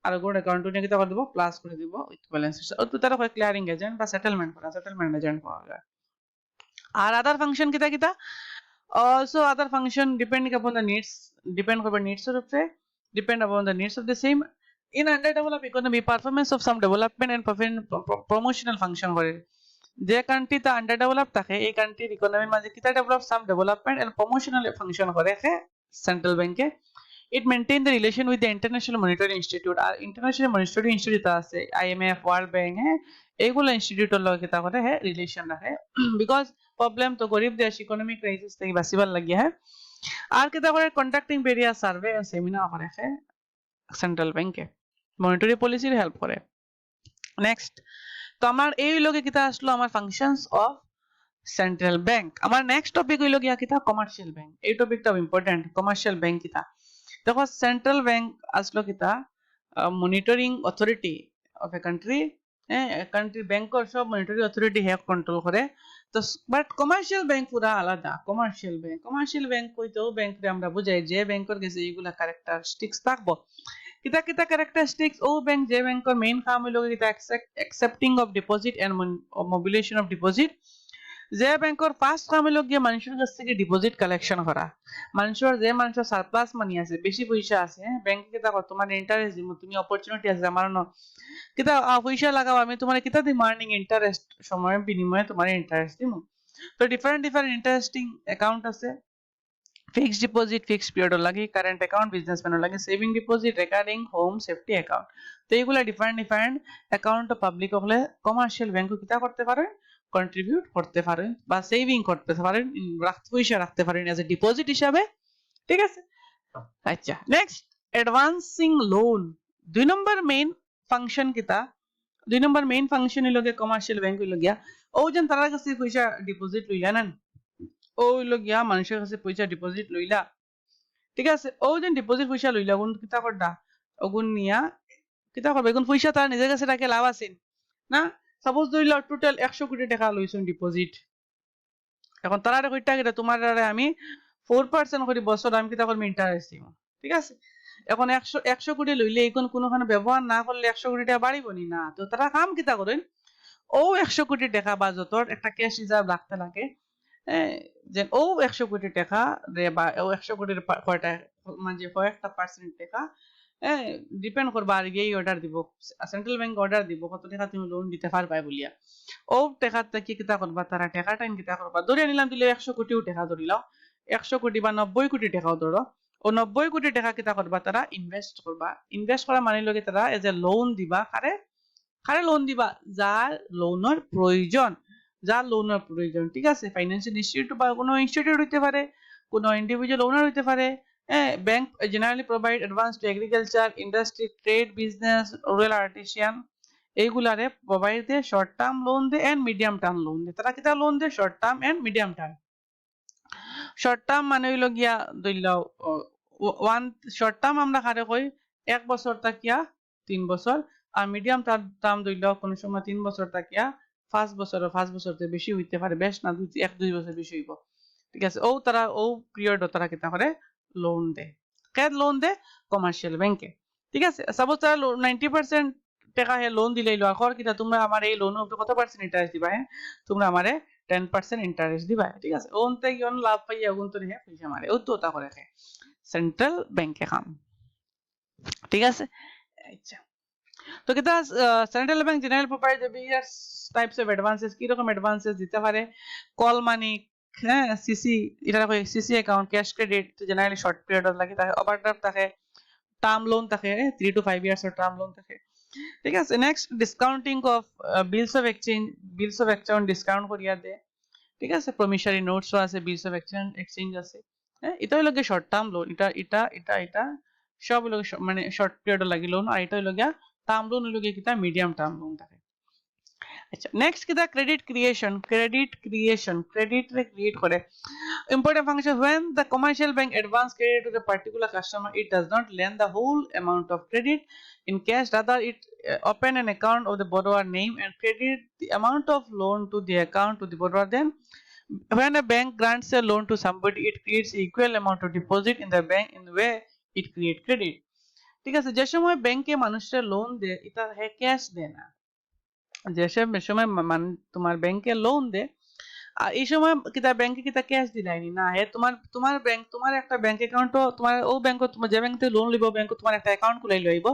আর ওগুর অ্যাকাউন্ট নিয়ে কিতা করে দেব প্লাস করে দেব উইথ ব্যালেন্স তো তারা হয় ক্লিয়ারিং এজেন্ট বা সেটেলমেন্ট করা সেটেলমেন্ট এজেন্ট পাওয়া যায় আর আদার ফাংশন কিতা কিতা also other function depending upon the needs depend upon needs of the depend upon the needs of the same in underdeveloped economy performance of some development and promotional function করে যে কান্ট্রি তা আন্ডারডেভেলপ থাকে এই কান্ট্রির ইকোনমির মাঝে কিতা develop some development and promotional function করে সেন্ট্রাল ব্যাংকে it maintain the relation with the international monetary institute আর ইন্টারন্যাশনাল মনিটারি ইনস্টিটিউট আছে আইএমএফ ওয়ার্ল্ড ব্যাংক এইগুলো ইনস্টিটিউটের লগে কিতা করে রিলেশন রাখে বিকজ প্রবলেম তো গরিব দেশ ইকোনমিক ক্রাইসিস থেকে বাঁচিবার লাগিয়া আর কিতা করে conducting various survey and seminar করে সেন্ট্রাল ব্যাংকে মনিটারি পলিসির হেল্প করে নেক্সট তো আমার এই লগে কিতা আসলো আমার ফাংশনস অফ সেন্ট্রাল ব্যাংক আমার নেক্সট টপিক হইল গিয়া কিতা কমার্শিয়াল ব্যাংক এই টপিকটাও ইম্পর্টেন্ট কমার্শিয়াল ব্যাংক কিতা দেখো সেন্ট্রাল ব্যাংক আসলো কিতা monitoring authority of a country country ব্যাংকর সব মনিটরি অথরিটি হে কন্ট্রোল করে তো বাট কমার্শিয়াল ব্যাংক পুরা আলাদা কমার্শিয়াল ব্যাংক কইতেও ব্যাংকে আমরা বুঝাই যে ব্যাংকের কাছে এইগুলা ক্যারেক্টারিস্টিক্স থাকবো কিতা কিতা ক্যারেক্টারিস্টিক্স ও ব্যাংক যে ব্যাংকের মেইন কাম হইল কিতা accepting of deposit and mobilisation of deposit যে ব্যাংকের ফার্স্ট কাম হইল গিয়ে মানুষের কাছ থেকে ডিপোজিট কালেকশন করা মানুষের সারপ্লাস মানি আছে বেশি পয়সা আছে ব্যাংকে কিতা কর তোমার ইন্টারেস্ট দিব তুমি অপরচুনিটি আছে আমার ন কিতা পয়সা লাগাও আমি তোমার কিতা দিই মার্নিং ইন্টারেস্ট সময়ের বিনিময়ে তোমার ইন্টারেস্ট দিব তো ডিফারেন্ট ইন্টারেস্টিং অ্যাকাউন্ট আছে ফিক্সড ডিপোজিট ফিক্সড পিরিয়ড লাগে কারেন্ট অ্যাকাউন্ট বিজনেসম্যান লাগে saving deposit recurring home safety account তো এইগুলা ডিফারেন্ট অ্যাকাউন্ট পাবলিক হলে কমার্শিয়াল ব্যাংকও কিতা করতে পারে কন্ট্রিবিউট করতে পারেন বা সেভিং করতে পারেন পয়সা রাখতে পারেন এজ এ ডিপোজিট হিসাবে ঠিক আছে আচ্ছা নেক্সট অ্যাডভান্সিং লোন দুই নম্বর মেইন ফাংশন কিতা দুই নম্বর মেইন ফাংশন হইল গিয়া কমার্শিয়াল ব্যাংক হইল গিয়া ও যেন তার কাছে পয়সা ডিপোজিট লইলা না ও হইল গিয়া মানুষের কাছে পয়সা ডিপোজিট লইলা ঠিক আছে ও যেন ডিপোজিট পয়সা লইলা কোন কিতা করডা ওগুন নিয়া কিতা করবে এখন পয়সা তার নিজের কাছে রাখে লাভ আছে না সাপোজ ধরি লাও টোটাল 100 কোটি টাকা লইছেন ডিপোজিট এখন তারা কইটা কিটা তোমার আমি 4% করে বছর আমি কিতা করব ইন্টারেস্ট দিব ঠিক আছে এখন 100 কোটি লইলে এখন কোনোখানে ব্যবহার না করলে 100 কোটি টাকা বাড়িব নি না তো তারা কাম কিতা করেন ও 100 কোটি টাকা বা যতর একটা ক্যাশ রিজার্ভ রাখতে লাগে যে ও 100 কোটি টাকা রে বা ও 100 কোটির কয়টা মানে কয়েকটা পার্সেন্ট টাকা ডিপেন্ড করবা আর গিয়ে অর্ডার দিব সেন্ট্রাল ব্যাংক অর্ডার দিব কত টাকা তুমি লোন দিতে পারবা বলিয়া ও টাকাটা কি কিতা করবা তারা টাকাটা কিতা করবা ধরে নিলাম দিলে 100 কোটিও টাকা ধরিলাও 100 কোটি বা 90 কোটি টাকাও ধরো ও 90 কোটি টাকা কিতা করবা তারা ইনভেস্ট করবা ইনভেস্ট করা মানে লগে তারা এজ এ লোন দিবা কারে লোন দিবা যার লোনের প্রয়োজন ঠিক আছে ফাইন্যান্সিয়াল ইনস্টিটিউট বা কোনো ইনস্টিটিউট হইতে পারে কোনো ইন্ডিভিজুয়াল ওনার হইতে পারে bank generally provide advance to agriculture, industry, trade, business, rural artisan এইগুলারে provide they short term loan they and medium term loan দে তারা কিতা loan they short term and medium term short term মানে হইল গিয়া ধইলাও ওয়ান short term আমরা কারে কই 1 বছর তাকিয়া 3 বছর আর মিডিয়াম টার্ম ধইলাও কোন সময় 3 বছর তাকিয়া 5 বছর তে বেশি হইতে পারে বেশ না 1-2 বছর বেশি হইব ঠিক আছে ও তারা ও পিরিয়ড তারা কিতা করে লোন দে কে লোন দে কমার্শিয়াল ব্যাংকে ঠিক আছে সাপোজ তারা 90% টাকা হে লোন দিলাইলো আর কিতা তোমরা আমার এই লোন উপরে কত পার্সেন্ট ইন্টারেস্ট দিবা হ্যাঁ তোমরা আমারে 10% ইন্টারেস্ট দিবা ঠিক আছে ওনতে কিয়ন লাভ পাইয়া ওগুন তো হে পয়সা মারে ও তো তা করে খায় সেন্ট্রাল ব্যাংকে কাম ঠিক আছে আচ্ছা তো কিতা central bank general provide various types of advances কি রকম অ্যাডভান্সেস দিতে পারে কল মানি হ্যাঁ সিসি এটা কই CC account cash credit generally short period লাগে থাকে ওভারড্রাফট থাকে টার্ম লোন থাকে 3 to 5 ইয়ার্স এর টার্ম লোন থাকে ঠিক আছে next discounting of bills of exchange discount করিয়া দে ঠিক আছে প্রমিশনারি নোটসও আছে বিলস অফ এক্সচেঞ্জ আছে হ্যাঁ এটা হলো গিয়ে শর্ট টার্ম লোন এটা সব হলো মানে শর্ট পিরিয়ড লাগি লোন আর এটা হলো গিয়া টার্ম লোন হলো গিয়ে কিটা মিডিয়াম টার্ম লোন থাকে আচ্ছা নেক্সট কিটা ক্রেডিট ক্রিয়েশন ক্রেডিট রে ক্রিয়েট করে important function when the commercial bank advance credit to the particular customer it does not lend the whole amount of credit in cash rather it open an account of the borrower name and credit the amount of loan to the account to the borrower then when a bank grants a loan to somebody it creates equal amount of deposit in the bank in the way it create credit ঠিক আছে যে সময় ব্যাংকে মানুষের লোন দেয় এটা হে ক্যাশ দেয় না যে সময় তোমার ব্যাংকে লোন দেয় আর এই সময় কিতা ব্যাংকে কিতা ক্যাশ দিলাইনি না হে তোমার ব্যাংক তোমার একটা ব্যাংক অ্যাকাউন্টও তোমার ও ব্যাংক তোমার যে ব্যাংক থেকে লোন লইব ব্যাংক তোমার একটা অ্যাকাউন্ট খুলাই লইব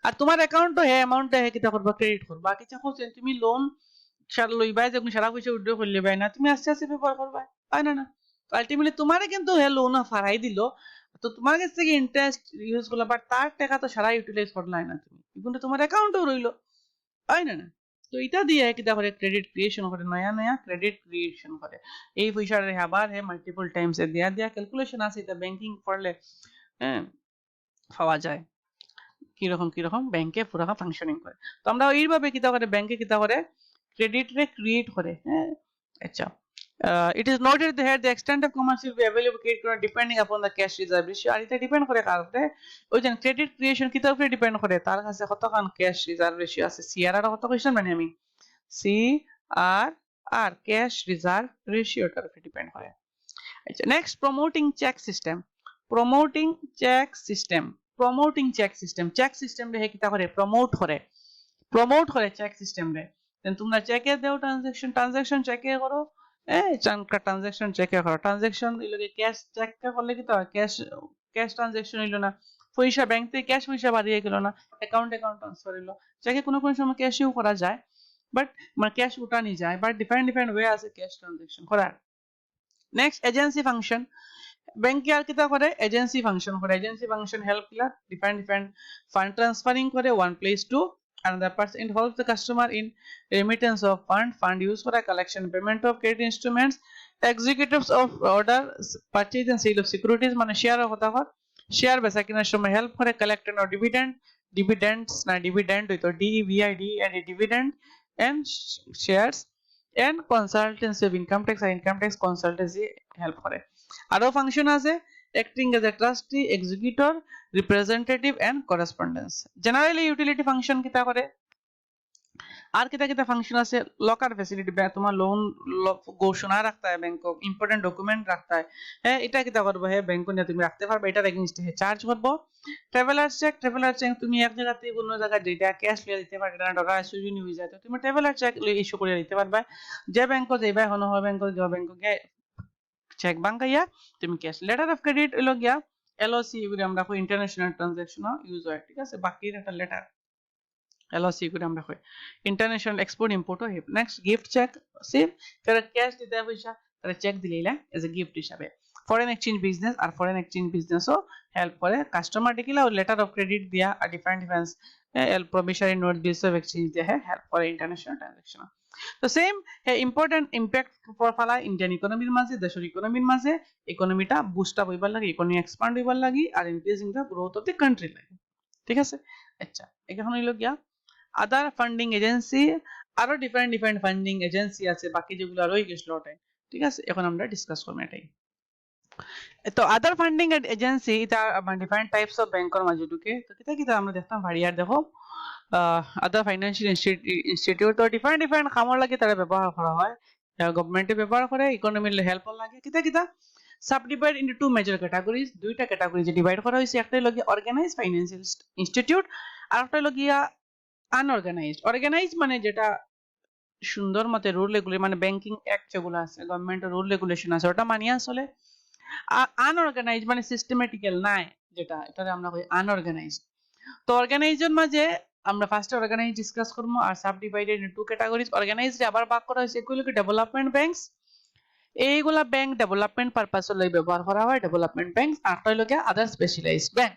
আর তোমার অ্যাকাউন্টও হে অ্যামাউন্টটা হে কিতা করবা ক্রেডিট করবা কিতা করছেন তুমি লোন সারা লইবা যখন সারা পয়সা উইথড্র করলে বাই না তুমি আস্তে আস্তে ব্যবহার করবা তাই না না আলটিমেটলি তোমারে কিন্তু হে লোন ফারাই দিল তো তোমার কাছ থেকে ইন্টারেস্ট ইউজ করলা বাট তার টাকা তো সারা ইউটিলাইজ করলাই না তুমি কিন্তু তোমার অ্যাকাউন্টও রইলো তাই না না তো এটা দিয়ে কিতা করে ক্রেডিট ক্রিয়েশন করে নয়া নয়া ক্রেডিট ক্রিয়েশন করে এই পয়সাটা আবার হে মাল্টিপল টাইমস এ দিয়া ক্যালকুলেশন আছে এটা ব্যাংকিং করলে হ্যাঁ পাওয়া যায় কিরকম ব্যাংকে পুরো ফাংশনিং করে তো আমরা এইভাবে কিতা করে ব্যাংকে কিতা করে ক্রেডিট রে ক্রিয়েট করে হ্যাঁ আচ্ছা it is noted that the extent of commercial will be available credit depending upon the cash reserve ratio আর এটা ডিপেন্ড করে কার উপরে ওই যে ক্রেডিট ক্রিয়েশন কিতার উপরে ডিপেন্ড করে তার কাছে কতখান ক্যাশ রিজার্ভ রেশিও আছে সিআরআর কত কোশ্চেন মানে আমি সিআরআর ক্যাশ রিজার্ভ রেশিওটার উপরে ডিপেন্ড করে আচ্ছা next promoting cheque system cheque system রে কিতা করে প্রমোট করে চেক সিস্টেম রে দেন তোমরা চেকে দাও ট্রানজাকশন চেকে করো চানকা ট্রানজাকশন চেকে করো ট্রানজাকশন ইলোকে ক্যাশ চেক করলে কি তো ক্যাশ ট্রানজাকশন হইলো না পয়সা ব্যাংক থেকে ক্যাশ পয়সা বাড়িয়ে গেল না অ্যাকাউন্ট ট্রান্সফার হইলো চেকে কোনো সময় ক্যাশও করা যায় বাট মানে ক্যাশ উঠানি যায় বাট ডিফারেন্ট ওয়ে আছে ক্যাশ ট্রানজাকশন করার নেক্সট এজেন্সি ফাংশন ব্যাংকে আর কিতা করে এজেন্সি ফাংশন হেল্প কিলা ডিফারেন্ট ফান্ড ট্রান্সফারিং করে one place two another person. It helps the customer in remittance of fund use for a collection payment of credit instruments executives of order purchase and sale of securities মানে শেয়ার কথা কর শেয়ার বেচা কেনার সময় হেল্প করে কালেক্ট অর ডিভিডেন্ডস না ডিভিডেন্ড হইতো DEVID and dividend and shares and consultancy of income tax আর income tax consultancy হেল্প করে আরো ফাংশন আছে acting as a trustee executor representative and correspondence generally utility function কিতা করে আর কিতা ফাংশন আছে লকার ফ্যাসিলিটি তোমার লোন ঘোষণা রাখতা হয় ব্যাংক ইম্পর্টেন্ট ডকুমেন্ট রাখতা হয় হ্যাঁ এটা কিতা করবো হ্যাঁ ব্যাংক নিয়ে তুমি রাখতে পারবে এটার এগেইনস্টে চার্জ করবো ট্রাভেলার চেক তুমি এক জায়গা থেকে অন্য জায়গায় যেটা ক্যাশ লিয়ে দিতে পারবে এটা টাকা সুযোগ হয়ে যায় তো তুমি ট্রাভেলার চেক ইস্যু করে দিতে পারবে যে ব্যাংক যাইবা হনো হয় ব্যাংক যে ব্যাংক চেক বাঙ্কাইয়া তুমি ক্যাশ লেটার অফ ক্রেডিট হইলো গিয়া এলওসি এগুলো আমরা কই ইন্টারন্যাশনাল ট্রানজাকশন ইউজ হয় ঠিক আছে বাকি একটা লেটার এলওসি এগুলো আমরা কই ইন্টারন্যাশনাল এক্সপোর্ট ইম্পোর্ট হয় নেক্সট গিফট চেক সেম তারা ক্যাশ দিতে পয়সা তারা চেক দিলেইলা এজ এ গিফট হিসাবে ফরেন এক্সচেঞ্জ বিজনেস আর ফরেন এক্সচেঞ্জ বিজনেসও হেল্প করে কাস্টমার দেখিলা লেটার অফ ক্রেডিট দিয়া আর different promissory note bills of exchange দিয়া হেল্প করে ইন্টারন্যাশনাল ট্রানজাকশন তো সেম ইম্পর্টেন্ট ইম্প্যাক্ট ফলা ইন্ডিয়ান ইকোনমির মাঝে দেশের ইকোনমির মাঝে ইকোনমিটা বুস্ট আপ হইবার লাগে ইকোনমি এক্সপান্ড হইবার লাগি আর increasing the growth of the country লাগে ঠিক আছে আচ্ছা এখন হইল গিয়া আদার ফান্ডিং এজেন্সি আরো ডিফারেন্ট ফান্ডিং এজেন্সি আছে বাকি যেগুলো রয়ে গেছিল ওটাই ঠিক আছে এখন আমরা ডিসকাস করব এটাই তো আদার ফান্ডিং এজেন্সি এটা ডিফারেন্ট টাইপস অফ ব্যাংকের মাঝে ঢুকে তো কিতা কিতা আমরা দেখতাম ভারিয়ার দেখো আদার ফাইন্যান্সিয়াল ইনস্টিটিউট তো ডিফারেন্ট কামর লাগে তারা ব্যবহার করা হয় গভর্নমেন্টে ব্যবহার করে ইকোনমির হেল্প লাগে কিতা কিতা subdivide into two major categories দুইটা ক্যাটাগরিজে ডিভাইড করা হয়েছে একটা হলো অর্গানাইজড ফাইন্যান্সিয়াল ইনস্টিটিউট আর একটা হলো আনঅর্গানাইজড অর্গানাইজড মানে যেটা সুন্দর মতে রুল রেগুলেশন মানে ব্যাংকিং অ্যাক্ট যেগুলো আছে গভর্নমেন্টের রুল রেগুলেশন আছে ওটা মানিয়া চলে আনঅর্গানাইজড মানে সিস্টেমেটিক্যাল নাই যেটা এটারে আমরা কই আনঅর্গানাইজড তো অর্গানাইজের মাঝে আমরা ফার্স্টে অর্গানাইজ ডিসকাস করব আর sub divided into two categories organised আবার ভাগ করা হয়েছে এগুলো কি ডেভেলপমেন্ট ব্যাংকস এইগুলা ব্যাংক ডেভেলপমেন্ট পারপাস লই ব্যবহার করা হয় ডেভেলপমেন্ট ব্যাংক আর হইল কি other specialised bank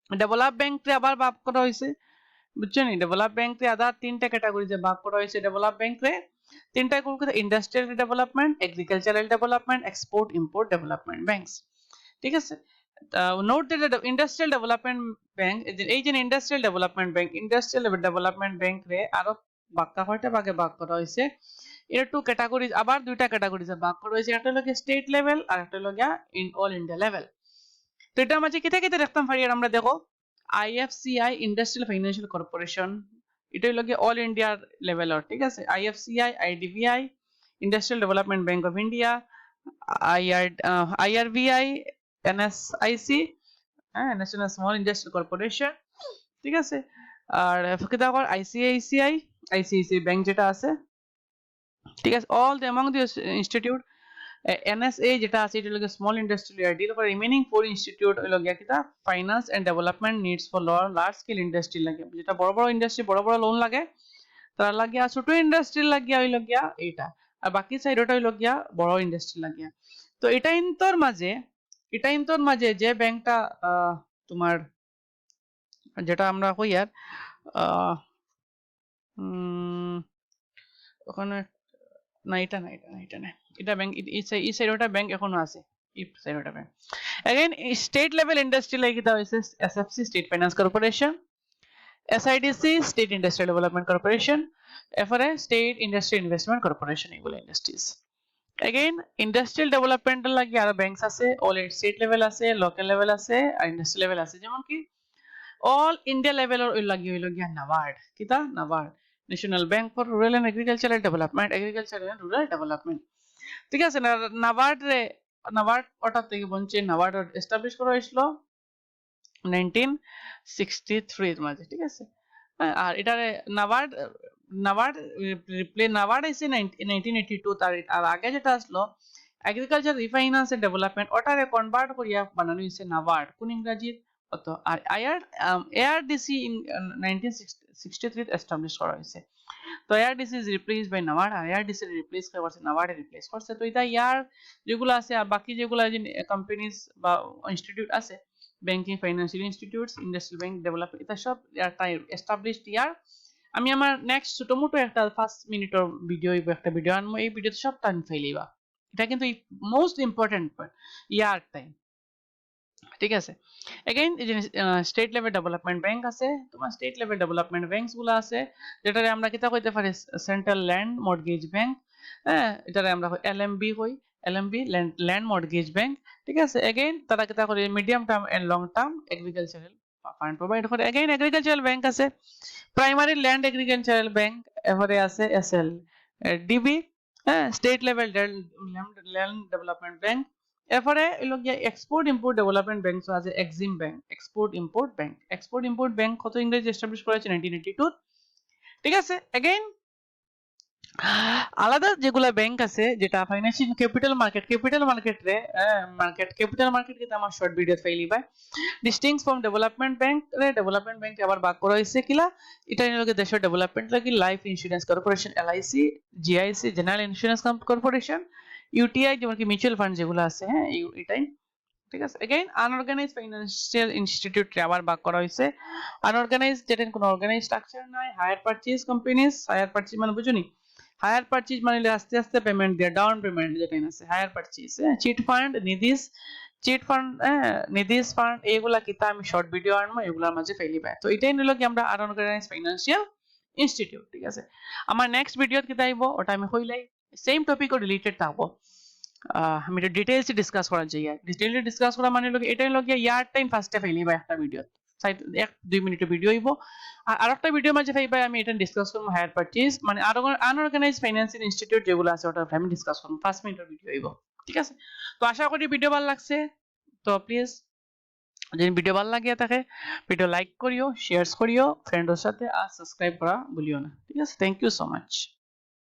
develop bank রে আবার ভাগ করা হয়েছে বুঝছেন ডেভেলপ ব্যাংক রে আদার তিনটা ক্যাটাগরিজে ভাগ করা হয়েছে ডেভেলপ ব্যাংক রে তিনটা কোন industrial development agricultural development export import development banks ঠিক আছে note that industrial development bank এই যে ইন্ডাস্ট্রিয়াল ডেভেলপমেন্ট ব্যাংক রে আরো বাক্কা কয়টা ভাগে ভাগ করা হয়েছে এর টু ক্যাটাগরিজ আবার দুইটা ক্যাটাগরিজে ভাগ করা হয়েছে একটা হলো স্টেট লেভেল আর একটা হলো ইন অল ইন্ডিয়া লেভেল তো এটা মাঝে কিতা কিতা দেখতাম পারি আমরা দেখো আইএফসিআই ইন্ডাস্ট্রিয়াল ফাইন্যান্সিয়াল কর্পোরেশন এটা হলো অল ইন্ডিয়ার লেভেলের ঠিক আছে IFCI IDBI industrial development bank of India IRBI NSIC national small industrial corporation ঠিক আছে আর কিতা কর আইসিআইসিআই ব্যাংক যেটা আছে ঠিক আছে all the among the institute NSA যেটা আছে এটা হলো small industrial deal for remaining four institute হলো কিতা finance and development needs for large scale industry লাগে যেটা বড় ইন্ডাস্ট্রি বড় লোন লাগে তার লাগে আর ছোট ইন্ডাস্ট্রি লাগিয়া হইল গিয়া এইটা আর বাকি সাইড ওটা হইল গিয়া বড় ইন্ডাস্ট্রি লাগিয়া তো এটা ইন্তর মাঝে যে ব্যাংকটা তোমার যেটা আমরা কই আর ওখানে না এটা এটা ব্যাংক এই সাইড ওটা ব্যাংক এখনো আছে এই সাইড ওটা bank again state level industry লাগি দা হইছে SFC state finance corporation SIDC state industrial development corporation FRA state industry investment corporation এগুলো ইন্ডাস্ট্রিজ अगेन ইন্ডাস্ট্রিয়াল ডেভেলপমেন্টের লাগি আর ব্যাংকস আছে অল স্টেট লেভেল আছে লোকাল লেভেল আছে আর ইন্ডাস্ট্রি লেভেল আছে যেমন কি অল ইন্ডিয়া লেভেলের লাগি হইল গিয়া নাবার্ড কিতা NABARD national bank for rural and agricultural development ঠিক আছে নাবার্ড ওটা থেকে বঞ্চে নাবার্ড এস্টাবলিশ করা হয়েছিল 1963 এর মাঝে ঠিক আছে আর এটারে নাবার্ড এসে 1982 তার আর আগে যেটা আসলো এগ্রিকালচার রিফাইন্যান্স এন্ড ডেভেলপমেন্ট ওটারে কনভার্ট করিয়া বানানো হয়েছে নাবার্ড কোন ইংরেজির অত আর এআরডিসি ইন 1963 এস্টাবলিশ করা হয়েছে তো ARDC is replaced by NABARD আর এআরডিসি রিপ্লেস করছে নাবার্ডে রিপ্লেস করছে তো এটা ইয়ার যেগুলো আছে আর বাকি যেগুলো কোম্পানিজ বা ইনস্টিটিউট আছে banking financial institutes industrial bank development এটা সব এস্টাবলিশড ইয়ার আমি আমার নেক্সট ছোটমোটো একটা 5 মিনিটের একটা ভিডিও আনবো এই ভিডিওতে সব টাইম ফেলিবা এটা কিন্তু মোস্ট ইম্পর্টেন্ট পয়েন্ট ইয়ার টাইম ঠিক আছে again state level development bank আছে তোমার স্টেট লেভেল ডেভেলপমেন্ট ব্যাংকস গুলো আছে যেটারে আমরা কিতা কইতে পারি সেন্ট্রাল ল্যান্ড মর্টগেজ ব্যাংক এটারে আমরা এলএমবি কই এলএমবি ল্যান্ড মর্টগেজ ব্যাংক ঠিক আছে अगेन তারা কিতা করে medium term and long term agricultural fund provide করে अगेन এগ্রিকালচারাল ব্যাংক আছে প্রাইমারি ল্যান্ড এগ্রিকালচারাল ব্যাংক এফরে আছে SL DB state level land development bank এরপরে হলো গিয়া এক্সপোর্ট ইম্পোর্ট ডেভেলপমেন্ট ব্যাংক আছে Exim bank export import bank কত ইংরেজি এস্টাবলিশ করা হয়েছে 1982 ঠিক আছে अगेन আলাদা যেগুলা ব্যাংক আছে যেটা ফাইন্যান্সিয়াল ক্যাপিটাল মার্কেট রে ক্যাপিটাল মার্কেট কে আমার শর্ট ভিডিও ফাইলি ভাই ডিস্টিংস ফ্রম ডেভেলপমেন্ট ব্যাংক আবার ভাগ করা হয়েছে কিলা এটা হলো দেশের ডেভেলপমেন্ট লাগি life insurance corporation LIC GIC general insurance corporation UTI যেমন কি মিউচুয়াল ফান্ড যেগুলো আছে, হ্যাঁ এটাই, ঠিক আছে। এগেইন আনঅর্গানাইজ ফাইন্যান্সিয়াল ইনস্টিটিউট আবার ভাগ করা হয়েছে। আনঅর্গানাইজ যেটা কোনো অর্গানাইজ স্ট্রাকচার নাই। Hire purchase companies, hire purchase মানে বুঝুনি, হায়ার পারচেজ মানে আস্তে আস্তে পেমেন্ট দেয়া, ডাউন পেমেন্ট যেটা আছে হায়ার পারচেজ। চিট ফান্ড, নিধিস, চিট ফান্ড, নিধিস ফান্ড, এগুলা কিতা আমি শর্ট ভিডিও আনবো, এগুলার মাঝে ফেলিবা। তো এটাই নিলো কি আমরা আনঅর্গানাইজ ফাইন্যান্সিয়াল ইনস্টিটিউট, ঠিক আছে। আমার নেক্সট ভিডিওত কিতা আইব ওটা আমি কইলাই, সেম টপিকও রিলেটেড থাকবো। আমি এটা ডিটেইলসে ডিসকাস করা যাই, ডিটেইলসে ডিসকাস করা মানে লোক এটাই লোক ইয়ার টাইম ফার্স্টে ফেলিবা একটা ভিডিও, সাইড 1-2 মিনিটের ভিডিও হইব। আর আরেকটা ভিডিও মাঝে ফাইবা আমি এটা ডিসকাস করব হায়ার পারচেজ মানে আনঅর্গানাইজ ফাইন্যান্সিয়াল ইনস্টিটিউট যেগুলো আছে ওটা আমি ডিসকাস করব, 5 মিনিটের ভিডিও হইব, ঠিক আছে। তো আশা করি ভিডিও ভালো লাগছে। তো প্লিজ যদি ভিডিও ভালো লাগিয়া থাকে ভিডিও লাইক করিও, শেয়ার করিও ফ্রেন্ডের সাথে, আর সাবস্ক্রাইব করা ভুলিও না, ঠিক আছে। Thank you so much.